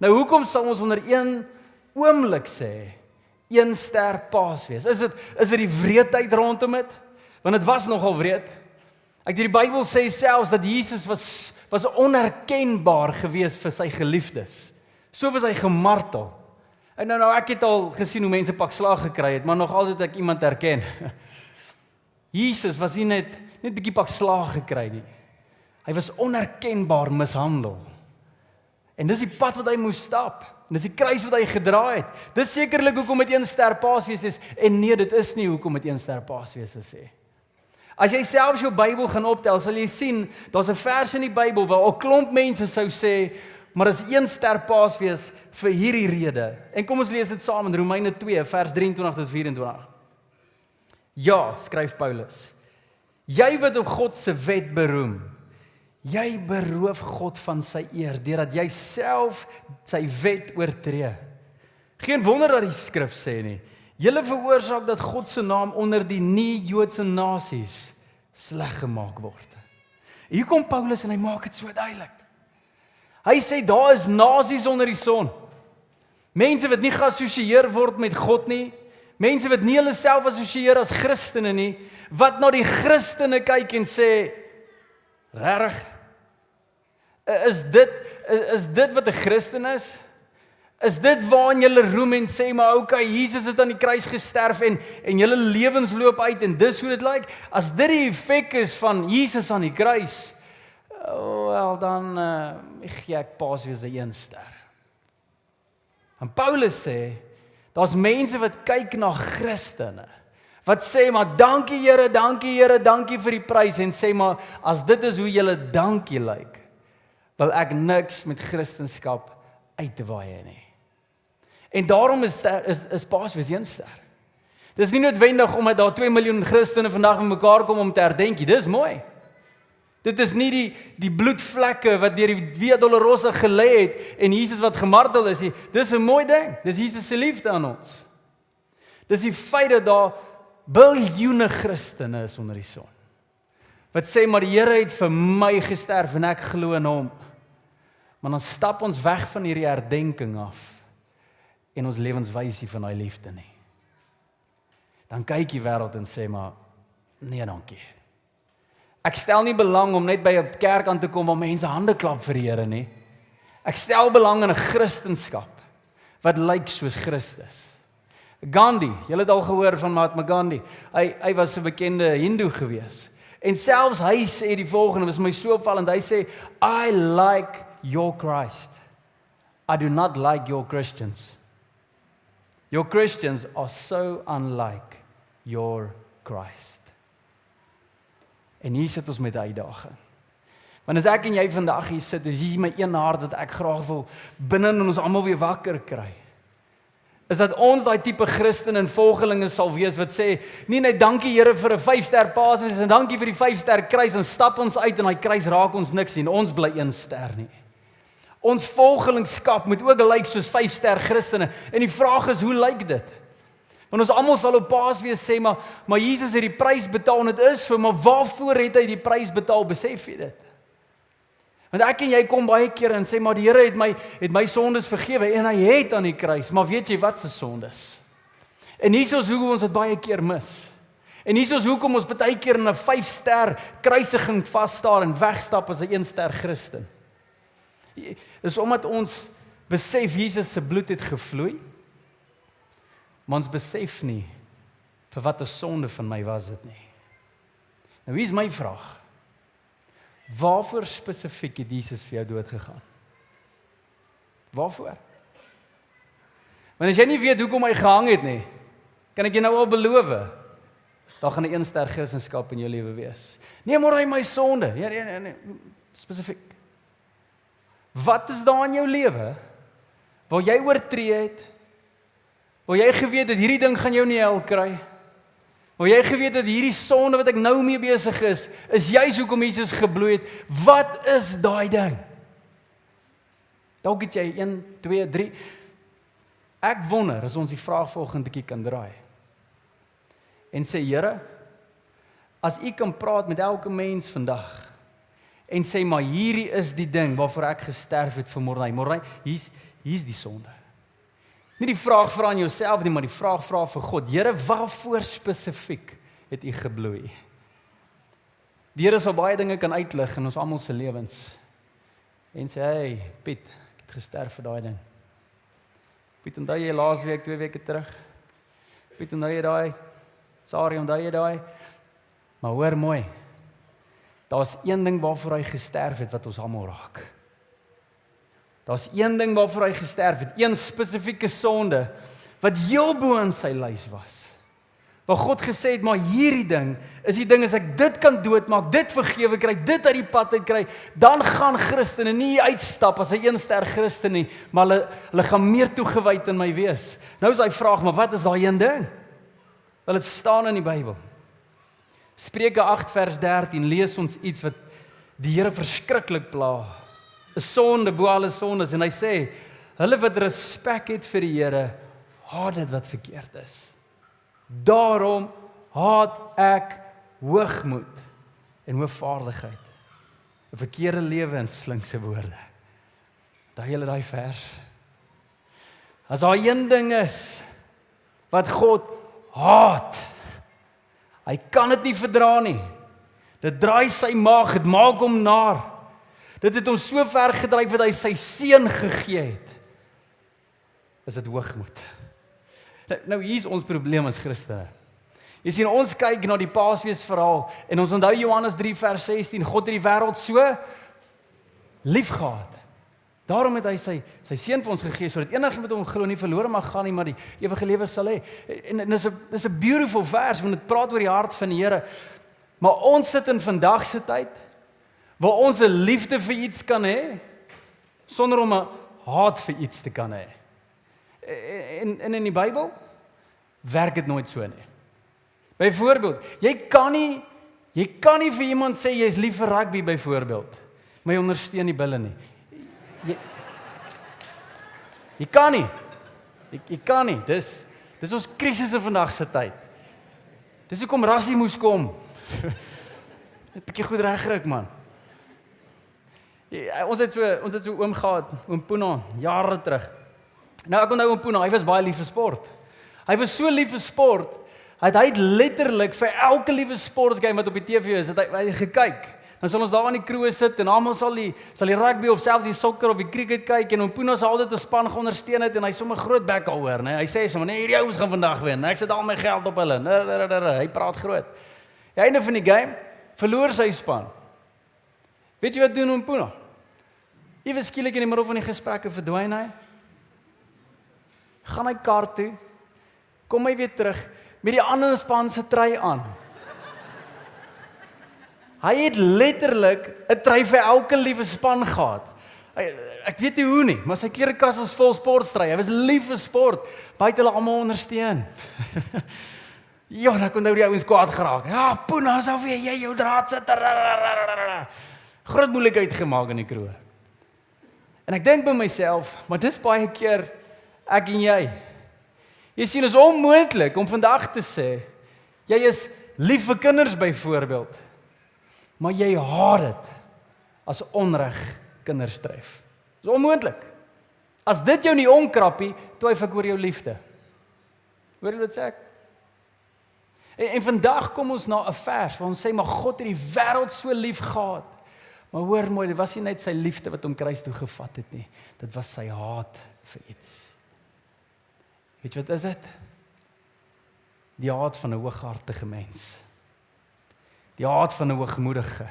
Nou hoekom sal ons onder een oomblik sê, 1 ster Paasfees? Is dit die wreedheid rondom dit? Want dit was nogal wreed. Die Bybel sê selfs dat Jesus was onherkenbaar gewees vir sy geliefdes. So was hy gemartel. En nou ek het al gesien hoe mense pak slaag gekry het, maar nog altyd ek iemand herken. Jesus was nie net bietjie pak slaag gekry nie. Hy was onherkenbaar mishandel. En dis die pad wat hy moes stap. En dis die kruis wat hy gedra het. Dis sekerlik hoekom dit 1 ster Paasfees is. En nee, dit is nie hoekom dit 1 ster Paasfees is nie. As jy self jou Bybel gaan optel, sal jy sien, daar's 'n vers in die Bybel waar al klomp mense sou sê, maar dis 1 ster Paasfees vir hierdie rede. En kom ons lees dit saam in Romeine 2, vers 23 tot 24. Ja, skryf Paulus, jy wat op God se wet beroem, jy beroof God van sy eer, deurdat jy self sy wet oortree. Geen wonder dat die skrif sê nie, julle veroorsaak dat God se naam onder die nie-Joodse nasies sleg gemaak word. Hier kom Paulus en hy maak dit so duidelik. Hy sê daar is nasies onder die son. Mense wat nie geassosieer word met God nie, mense wat nie hulle self assosieer as Christene nie, wat na die Christene kyk en sê, regtig, is dit wat 'n Christen is? Is dit waarin julle roem en sê, maar okay, Jesus het aan die kruis gesterf en julle lewens loop uit en dis hoe dit lyk? As dit die effek is van Jesus aan die kruis, wel dan gee ek Paasfees 1 ster. En Paulus sê, daar's mense wat kyk na Christene, wat sê, maar dankie Here, dankie vir die prys, en sê, maar as dit is hoe julle dankie lyk, wil ek niks met Christenskap uit te waai nie. En daarom is Paasfees 1 ster. Dis nie noodwendig omdat daar 2 miljoen Christene vandag met mekaar kom om te herdenk, dis mooi. Dit is nie die bloedvlekke wat deur die Via Dolorosa gelê het en Jesus wat gemartel is nie. Dis 'n mooi ding. Dis Jesus se liefde aan ons. Dis die feit dat daar biljoene Christene is onder die son. Wat sê, maar die Here het vir my gesterf en ek glo in hom. Maar dan stap ons weg van hierdie herdenking af en ons lewens wys nie van daai liefde nie. Dan kyk die wêreld en sê, maar nee dankie. Ek stel nie belang om net by 'n kerk aan te kom waar mense hande klap vir die Here nie. Ek stel belang in 'n Christendom wat lyk soos Christus. Gandhi, julle het al gehoor van Mahatma Gandhi. Hy was 'n bekende Hindoe gewees. En selfs hy sê die volgende, was my so opvallend. Hy sê, I like your Christ. I do not like your Christians. Your Christians are so unlike your Christ. En hier sit ons met 'n uitdaging. Want as ek en jy vandag hier sit, is hier my een hart wat ek graag wil binne in ons almal weer wakker kry. Is dat ons daai tipe Christen en volgelinge sal wees wat sê, nie net dankie Here vir 'n 5 ster Paasfees en dankie vir die 5 ster kruis, en stap ons uit en daai kruis raak ons niks nie, ons bly 1 ster nie. Ons volgelingskap moet ook lyk soos 5 ster Christene. En die vraag is, hoe lyk dit? Want ons almal sal op Paasfees sê, maar Jesus het die prys betaal en dit is so, maar waarvoor het hy die prys betaal, besef jy dit? Want ek en jy kom baie kere en sê, maar die Here het my sondes vergewe, en hy het aan die kruis, maar weet jy wat se sondes? En hier is hoe ons dit baie keer mis. En hier is hoekom ons baie keer in 'n 5 ster kruisiging vasstaar en wegstap as 'n 1 ster Christen. Dis omdat ons besef Jesus se bloed het gevloei, maar ons besef nie vir wat 'n sonde van my was dit nie. Nou hier is my vraag. Waarvoor spesifiek het Jesus vir jou dood gegaan? Waarvoor? Want as jy nie weet hoekom hy gehang het nie, kan ek jou nou al beloof, daar gaan 'n 1 ster Christendom in jou lewe wees. Nee, maar hy my sonde. Nee, spesifiek. Wat is daar in jou lewe waar jy oortree het, waar jy geweet het hierdie ding gaan jou nie hel kry, waar jy geweet het hierdie sonde wat ek nou mee besig is juis hoekom Jesus gebloei het? Wat is daai ding? Dalk het jy 1, 2, 3. Ek wonder as ons die vraag volgende bietjie kan draai en sê, Here, as U kan praat met elke mens vandag en sê, maar hierdie is die ding waarvoor ek gesterf het vir Mordekai. Mordekai, hier's die sonde. Nie die vraag vra aan jouself nie, maar die vraag vra vir God. Here, waarvoor spesifiek het U gebloei? Die Here sal baie dinge kan uitlig in ons almal se lewens. En sê, hey, Piet, ek het gesterf vir daai ding. Piet, onthou jy laasweek, 2 weke terug? Piet, onthou jy daai? Sorry, onthou jy daai? Maar hoor mooi, daar's een ding waarvoor hy gesterf het wat ons almal raak. Daar's een ding waarvoor hy gesterf het, een spesifieke sonde wat heel bo in sy lys was. Waar God gesê het, maar hierdie ding is die ding, as ek dit kan doodmaak, dit vergewe kry, dit uit die pad uit kry, dan gaan Christene nie uitstap as 'n 1-ster Christen nie, maar hulle gaan meer toegewyd in my wees. Nou is hy vraag, maar wat is daai een ding? Wel, dit staan in die Bybel. Spreuke 8 vers 13 lees ons iets wat die Here verskriklik pla. 'n Sonde bo alle sondes, en hy sê, hulle wat respek het vir die Here, haat dit wat verkeerd is. Daarom haat ek hoogmoed en hoogvaardigheid, 'n verkeerde lewe en slinkse woorde. Daai hele daai vers. As daar een ding is wat God haat, hy kan dit nie verdra nie. Dit draai sy maag, dit maak hom naar. Dit het hom so ver gedryf dat hy sy seun gegee het. Is dit hoogmoed? Nou hier is ons probleem as Christene. Jy sien, ons kyk na die Paasfeesverhaal en ons onthou Johannes 3 vers 16, God het die wêreld so lief gehad. Daarom het hy sy seun vir ons gegee, sodat enigiemand wat hom glo nie verlore mag gaan nie, maar die ewige lewe sal hê. En dis 'n beautiful vers, want dit praat oor die hart van die Here. Maar ons sit in vandag se tyd, waar ons 'n liefde vir iets kan hê, sonder om 'n haat vir iets te kan hê. En in die Bybel werk dit nooit so nie. Byvoorbeeld, jy kan nie vir iemand sê jy is lief vir rugby byvoorbeeld, maar jy ondersteun die Bulle nie. Jy kan nie. Jy kan nie. Dis ons krisisse vandag se tyd. Dis hoekom Rassie moes kom. Net 'n bietjie goed regryk, man. Ons het so oom gehad, oom Puna, jare terug. Nou ek onthou oom Puna, hy was baie lief vir sport. Hy was so lief vir sport, hy het letterlik vir elke liewe sportgame wat op die TV is, het hy gekyk. Dan sal ons daar aan die kroeg sit en almal sal die rugby of selfs die sokker of die cricket kyk en oom Puna sal altyd 'n span ondersteun het en hy sommer groot bek daaroor, né? Hy sê sommer, nee, hierdie ouens gaan vandag wen. Ek sit al my geld op hulle. Hy praat groot. Die einde van die game verloor sy span. Weet jy wat doen oom Puna? Ewe skielik in die middel van die gesprekke verdwyn hy. Gaan hy kar toe, kom hy weer terug met die ander span se trui aan. Hy het letterlik 'n trui vir elke liewe span gehad. Ek weet nie hoe nie, maar sy klerekas was vol sportstrui. Hy was lief vir sport, baie het hulle almal ondersteun. Ja, dan kon nou die ouens kwaad geraak. Ja, Puna, asof jy jou draad sit. Groot moeilikheid gemaak in die kroeg. En ek dink by myself, maar dis baie keer ek en jy. Jy sien, is onmoontlik om vandag te sê, jy is lief vir kinders byvoorbeeld, maar jy haat dit as onreg kinders tref. Dis onmoontlik. As dit jou nie omkrappie, twyfel ek oor jou liefde. Hoor jy wat sê ek? En vandag kom ons na 'n vers waar ons sê, maar God het die wêreld so lief gehad. Maar hoor mooi, dit was nie net sy liefde wat hom kruis toe gevat het nie. Dit was sy haat vir iets. Weet jy wat is dit? Die haat van 'n hooghartige mens. Die haat van 'n hoogmoedige.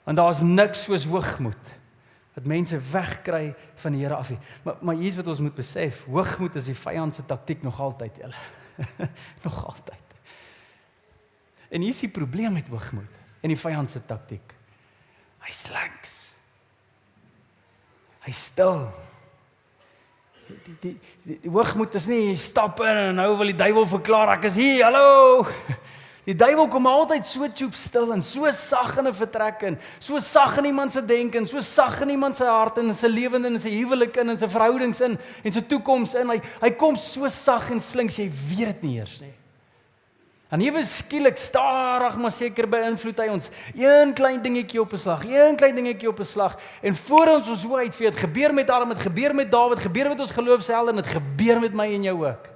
Want daar is niks soos hoogmoed wat mense wegkry van die Here af. Maar hier's wat ons moet besef, hoogmoed is die vyand se taktiek nog altyd, julle. Nog altyd. En hier is die probleem met hoogmoed en die vyand se taktiek. Hy slinks. Hy stil. Die hoogmoed is nie, jy stap in en nou wil die duiwel verklaar, ek is hier, hallo. Die duiwel kom altyd so tjoep stil en so sag in 'n vertrek in, so sag in iemand se denke en so sag in iemand se hart en in sy lewende en sy huwelik in en sy verhoudings in en sy toekoms in. Hy kom so sag en slinks, jy weet dit nie eers nie. En ewe skielik stadig maar seker beïnvloed hy ons. Een klein dingetjie op 'n slag, een klein dingetjie op 'n slag. En voor ons so uitvee, dit gebeur met Adam, dit gebeur met Dawid, gebeur met ons geloofshelde en dit gebeur met my en jou ook.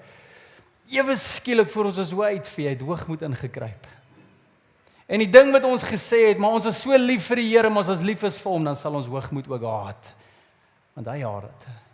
Ewe skielik voor ons so uitvee, het hoogmoed ingekruip. En die ding wat ons gesê het, maar ons is so lief vir die Here, maar as ons lief is vir hom, dan sal ons hoogmoed ook haat. Want hy haat dit.